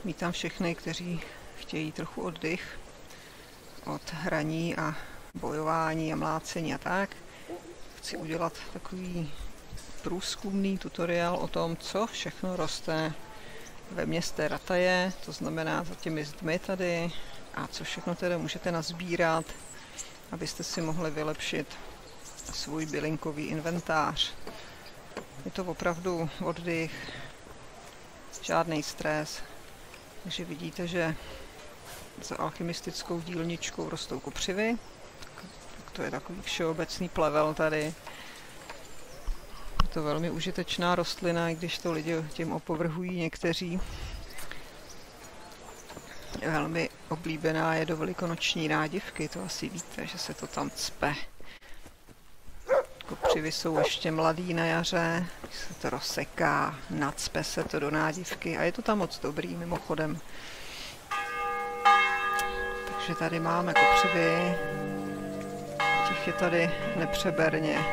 Vítám všechny, kteří chtějí trochu oddych od hraní a bojování a mlácení a tak. Chci udělat takový průzkumný tutoriál o tom, co všechno roste ve městě Rataje, to znamená za těmi zdmi tady, a co všechno tedy můžete nazbírat, abyste si mohli vylepšit svůj bylinkový inventář. Je to opravdu oddych, žádný stres, takže vidíte, že za alchymistickou dílničkou rostou kopřivy, tak to je takový všeobecný plevel tady. Je to velmi užitečná rostlina, i když to lidi tím opovrhují někteří. Velmi oblíbená je do velikonoční nádivky, to asi víte, že se to tam cpe. Kopřivy jsou ještě mladý na jaře, když se to rozseká, nacpe se to do nádivky a je to tam moc dobrý mimochodem. Takže tady máme kopřivy, těch je tady nepřeberně.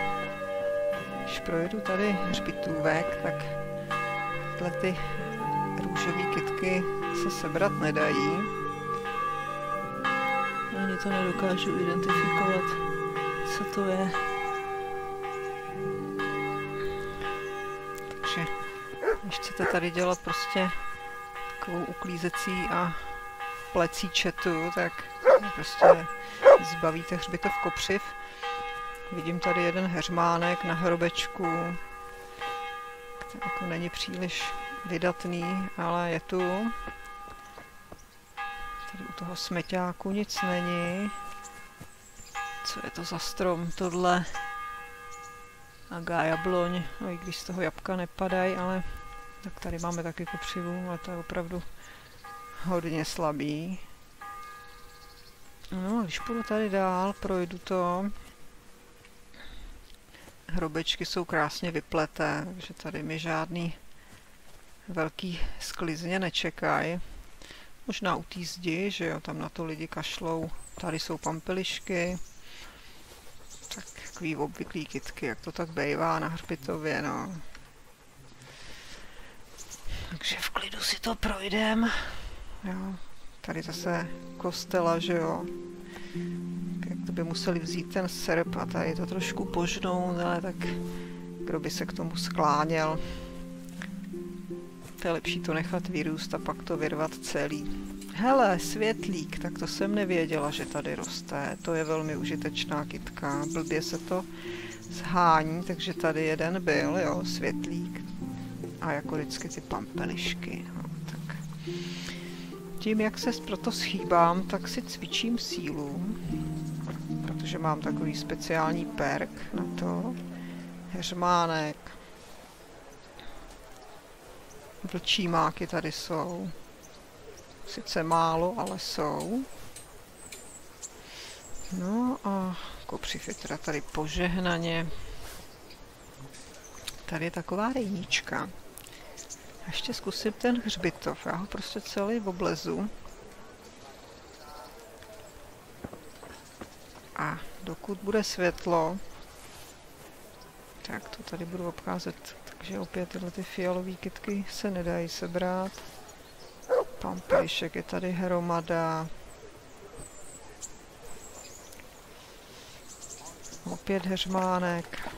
Když projedu tady hřbitůvek, tak tyhle ty růžové kytky se sebrat nedají. Ani to nedokážu identifikovat, co to je. Takže když chcete tady dělat prostě takovou uklízecí a plecí četu, tak prostě zbavíte hřbitov kopřiv. Vidím tady jeden heřmánek na hrobečku, který jako není příliš vydatný, ale je tu. Tady u toho smeťáku nic není. Co je to za strom tohle? Agá jabloň, no i když z toho jabka nepadají, ale tak tady máme taky kopřivu, ale to je opravdu hodně slabý. No a když půjdu tady dál, projdu to. Hrobečky jsou krásně vypleté, takže tady mi žádný velký sklizně nečekají. Možná u té zdi, že jo, tam na to lidi kašlou. Tady jsou pampelišky. Tak takový obvyklý kytky, jak to tak bejvá na hřbitově, no. Takže v klidu si to projdem. Jo, tady zase kostela, že jo. Jak to by museli vzít ten srp a tady to trošku požnout, ale tak kdo by se k tomu skláněl. To je lepší to nechat vyrůst a pak to vyrvat celý. Hele, světlík, tak to jsem nevěděla, že tady roste. To je velmi užitečná kytka. Blbě se to shání, takže tady jeden byl, jo, světlík. A jako vždycky ty pampelišky. No, tak. Tím, jak se proto schýbám, tak si cvičím sílu, protože mám takový speciální perk na to. Heřmánek. Vlčí máky tady jsou. Sice málo, ale jsou. No a kopřiv je teda tady požehnaně. Tady je taková rejnička. Ještě zkusím ten hřbitov. Já ho prostě celý oblezu. A dokud bude světlo, tak to tady budu obcházet. Takže opět tyhle ty fialové kytky se nedají sebrat. Pampelišek je tady hromada. Opět heřmánek.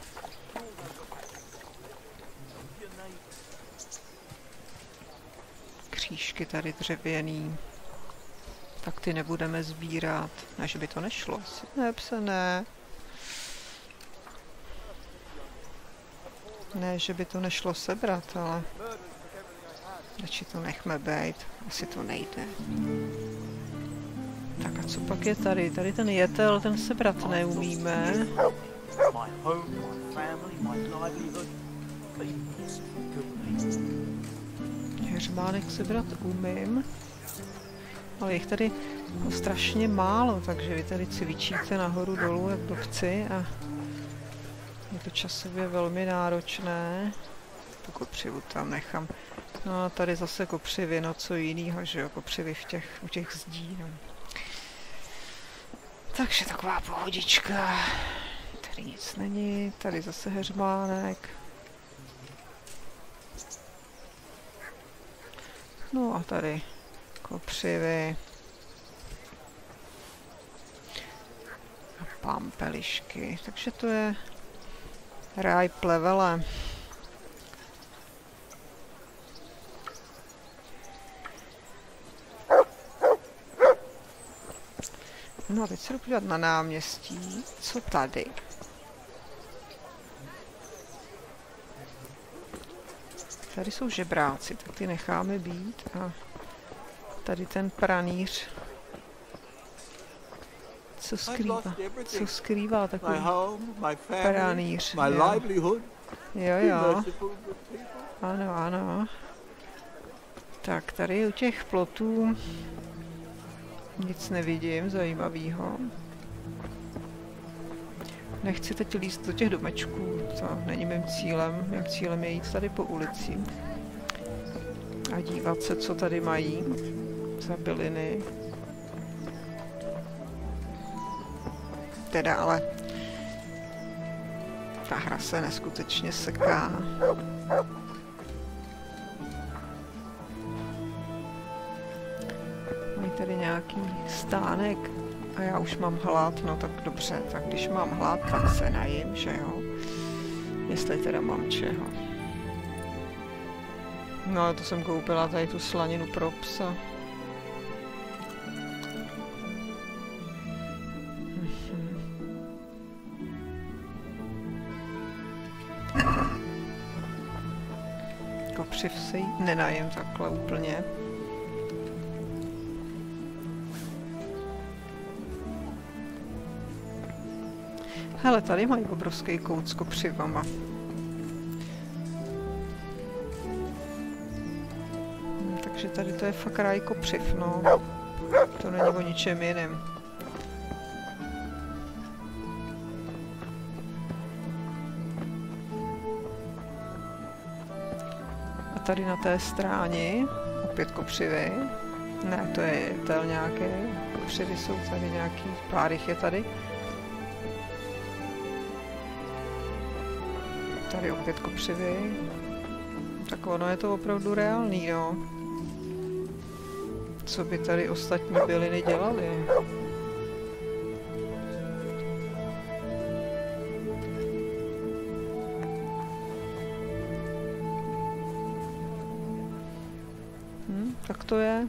Křížky tady dřevěný. Tak ty nebudeme sbírat. Ne, že by to nešlo. Ne, pse, ne. Ne, že by to nešlo sebrat, ale radši to nechme bejt. Asi to nejde. Tak a co pak je tady? Tady ten jetel, ten sebrat neumíme. Heřmánek sebrat umím. Ale jich tady strašně málo, takže vy tady cvičíte nahoru dolů jak blbci a je to časově velmi náročné. Tu kopřivu tam nechám. No a tady zase kopřivy, no co jinýho, že jo, kopřivy u těch zdí, no. Takže taková pohodička. Tady nic není, tady zase heřmánek. No a tady kopřivy a pampelišky. Takže to je ráj plevele. No a teď se jdu podívat na náměstí. Co tady? Tady jsou žebráci, tak ty necháme být. A tady ten pranýř. Co skrývá takový pranýř? Jo. Ano. Tak tady u těch plotů nic nevidím zajímavého. Nechci teď líst do těch domečků, to není mým cílem. Mým cílem je jít tady po ulici a dívat se, co tady mají za byliny. Teda ale ta hra se neskutečně seká. Mají tady nějaký stánek a já už mám hlad, no tak dobře, tak když mám hlad, tak se najím, že jo? Jestli teda mám čeho. No, to jsem koupila tady tu slaninu pro psa. Kopřiv se jí nenajím takhle úplně. Hele, tady mají obrovský kout s kopřivama. Takže tady to je fakt ráj kopřiv, no. To není o ničem jiném. A tady na té stráni opět kopřivy. Ne, to je nějaké. Kopřivy jsou tady nějaký, pár jich je tady. Tady opět kopřivy. Tak ono je to opravdu reálný, no. Co by tady ostatní byliny dělaly? Tak to je.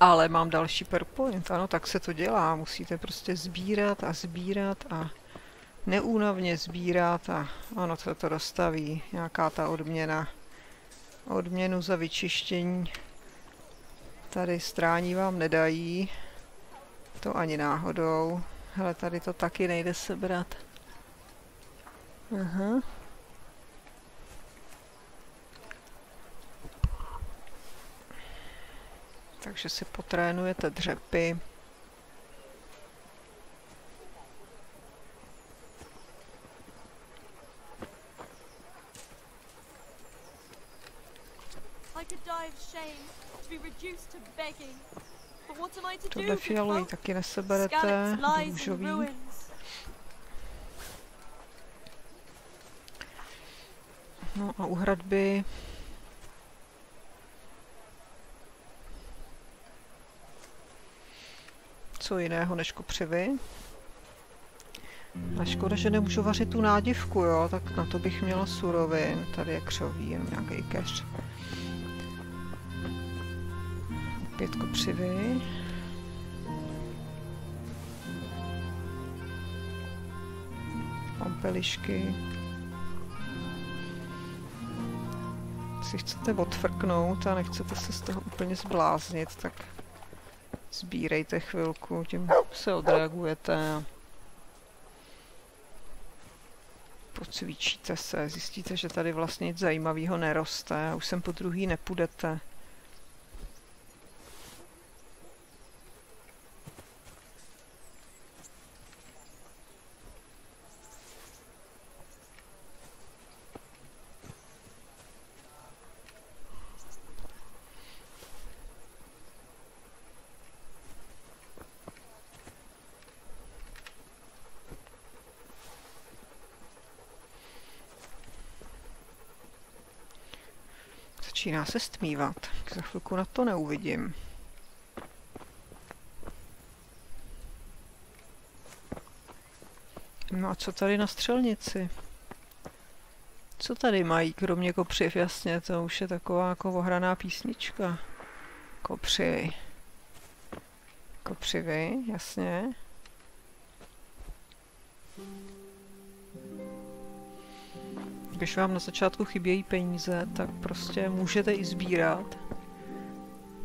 Ale mám další perpoint, ano, tak se to dělá. Musíte prostě sbírat a neúnavně sbírat a ano, se to dostaví. Nějaká ta odměna. Odměnu za vyčištění tady strání vám nedají. To ani náhodou. Hele, tady to taky nejde sebrat. Aha. Takže si potrénujete dřepy. Tohle fialový taky neseberete, růžový. No a u hradby co jiného než kopřivy. A škoda, že nemůžu vařit tu nádivku, jo, tak na to bych měla surovin. Tady je křoví, jenom nějaký keř. 5 kopřivy. Pampelišky. Si chcete odfrknout a nechcete se z toho úplně zbláznit, tak sbírejte chvilku, tím se odreagujete a pocvičíte se, zjistíte, že tady vlastně nic zajímavého neroste a už sem po druhý nepůjdete. Začíná se stmívat. Za chvilku na to neuvidím. No a co tady na střelnici? Co tady mají, kromě kopřiv? Jasně, to už je taková jako ohraná písnička. Kopřivy. Kopřivy, jasně. Když vám na začátku chybějí peníze, tak prostě můžete i sbírat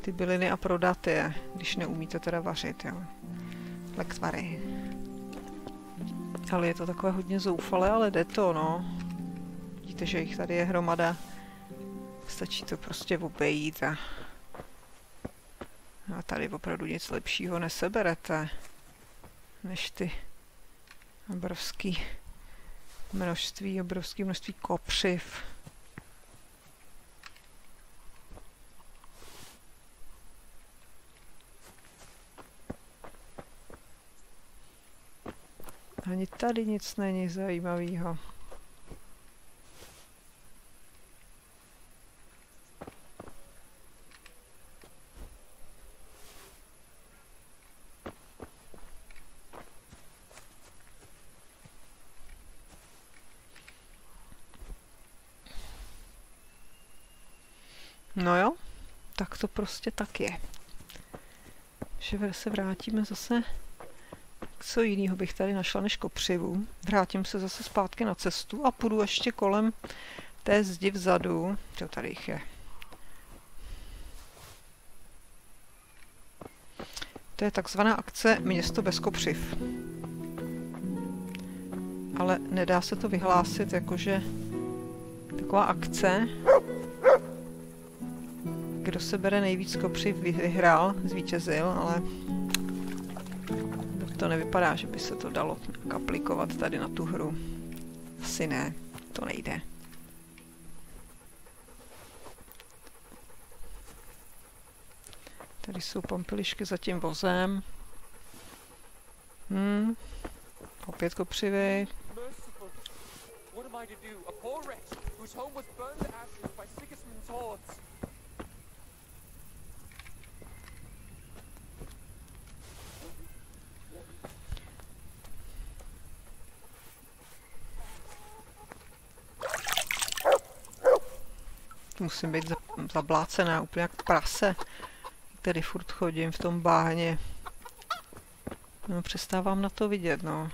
ty byliny a prodat je, když neumíte teda vařit, jo. Lektvary. Ale je to takové hodně zoufalé, ale jde to, no. Vidíte, že jich tady je hromada. Stačí to prostě obejít a tady opravdu nic lepšího neseberete, než ty obrovské množství kopřiv. Ani tady nic není zajímavého. No jo, tak to prostě tak je. Že se vrátíme zase, co jiného bych tady našla než kopřivu. Vrátím se zase zpátky na cestu a půjdu ještě kolem té zdi vzadu. Jo, tady jich je. To je takzvaná akce Město bez kopřiv. Ale nedá se to vyhlásit jakože taková akce. Kdo se bere nejvíc kopřiv, vyhrál, zvítězil, ale to nevypadá, že by se to dalo aplikovat tady na tu hru. Asi ne, to nejde. Tady jsou pampelišky za tím vozem. Opět kopřivy. Musím být zablácená úplně jak prase. Tady furt chodím v tom báhně. No, přestávám na to vidět, no.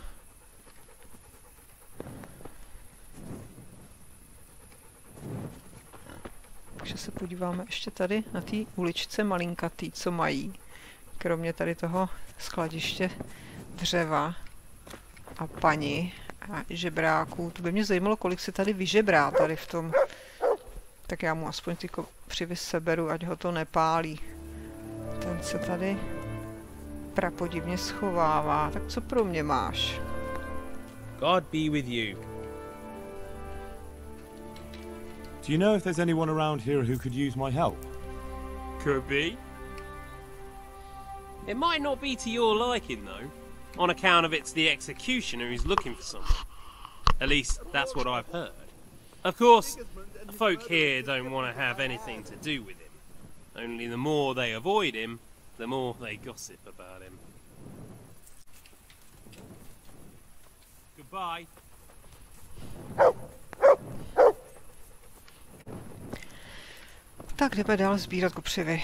Takže se podíváme ještě tady na té uličce malinkatý, co mají. Kromě tady toho skladiště dřeva a paní a žebráků. To by mě zajímalo, kolik se tady vyžebrá tady v tom. Tak já mu aspoň ty kopřivy seberu, ať ho to nepálí. Ten se tady prapodivně schovává. Tak co pro mě máš? God be with you. Do you know if there's anyone around here who could use my help? Could be. It might not be to your liking, though, on account of it's the executioner who's looking for someone. At least, that's what I've heard. Of course, folk here don't want to have anything to do with him. Only the more they avoid him, the more they gossip about him. Goodbye. Tak jdeme dál sbírat kopřivy.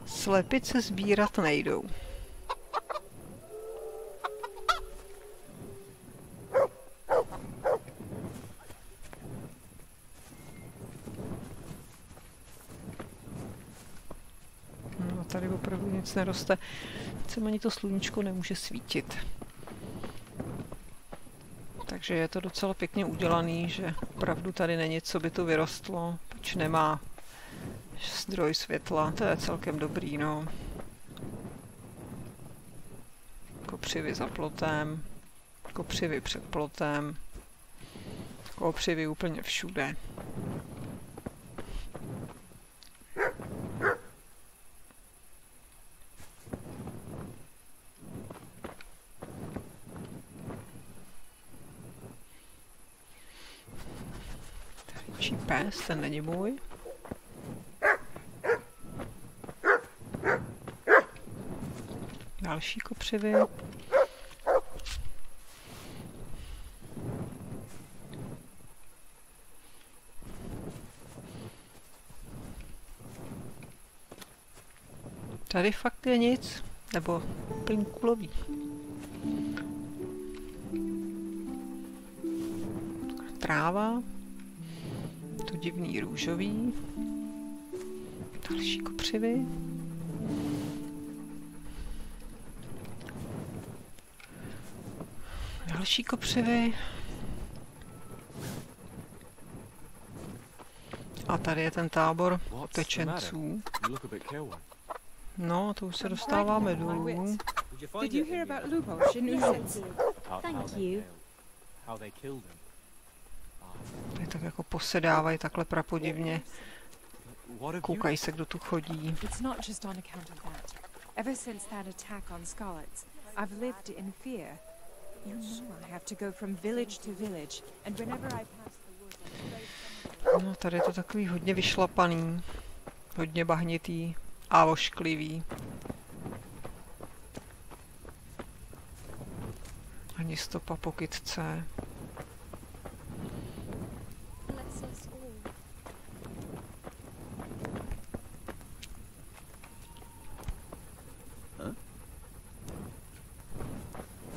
Slepice sbírat nejdou. tady opravdu nic neroste. Sem ani to sluníčko nemůže svítit. Takže je to docela pěkně udělaný, že opravdu tady není, co by to vyrostlo, pač nemá zdroj světla. To je celkem dobrý, no. Kopřivy za plotem, kopřivy před plotem, kopřivy úplně všude. Tady pes, ten není můj. Další kopřivy. Tady fakt je nic, nebo plynkulový. Tráva, to divný růžový, další kopřivy. Další kopřivy. A tady je ten tábor utečenců. No, to už se dostáváme dolů. Did you hear about Lupos in Ušec? Thank you. Tady tak jako posedávají takhle prapodivně. Koukají se, kdo tu chodí. It's not just on account of that. Ever since that attack on Scarlets, I've lived in fear. You know I have to go from village to village, and whenever I pass the woods... No, tady je to takový hodně vyšlapaný, hodně bahnitý a ošklivý. Ani stopa po kytce.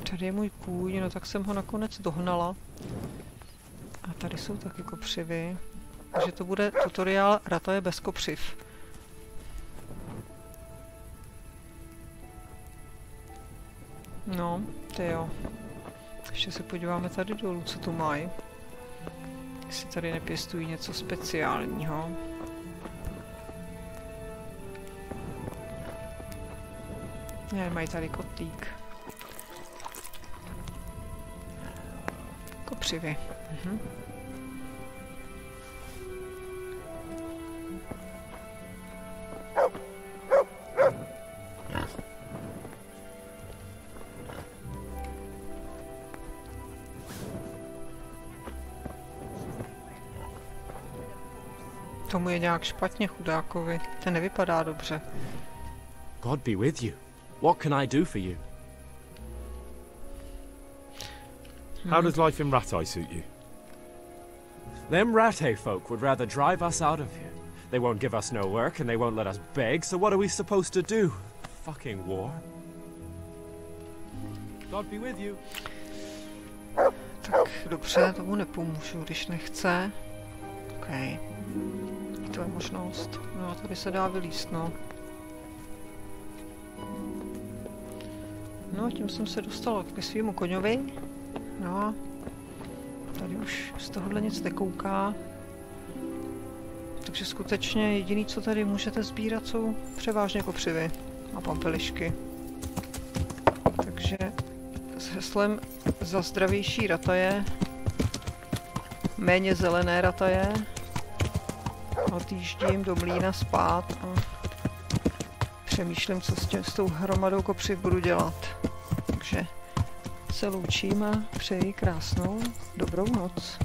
Tady je můj kůň, no tak jsem ho nakonec dohnala. A tady jsou taky kopřivy. Takže to bude tutoriál rataje bez kopřiv. No, ty jo. Ještě se podíváme tady dolů, co tu mají. Jestli tady nepěstují něco speciálního. Ne, mají tady kotlík. Kopřivy. Tomu je nějak špatně, chudákovi. Ten nevypadá dobře. God be with you. What can I do for you? How does life in Rattay suit you? Them Rattay folk would rather drive us out of here. They won't give us no work and they won't let us beg, so what are we supposed to do? Fucking war. God be with you. Tak dobře, tomu nepomůžu, když nechce. OK. To je možnost. No, tady se dá vylíst, no. No, tím jsem se dostala ke svýmu koňovi. No. Tady už z tohohle nic nekouká. Takže skutečně jediný, co tady můžete sbírat, jsou převážně kopřivy a pampelišky. Takže s heslem za zdravější rataje, méně zelené rataje, odjíždím do mlýna spát a přemýšlím, co s tou hromadou kopřiv budu dělat. Takže se loučím a přeji krásnou dobrou noc.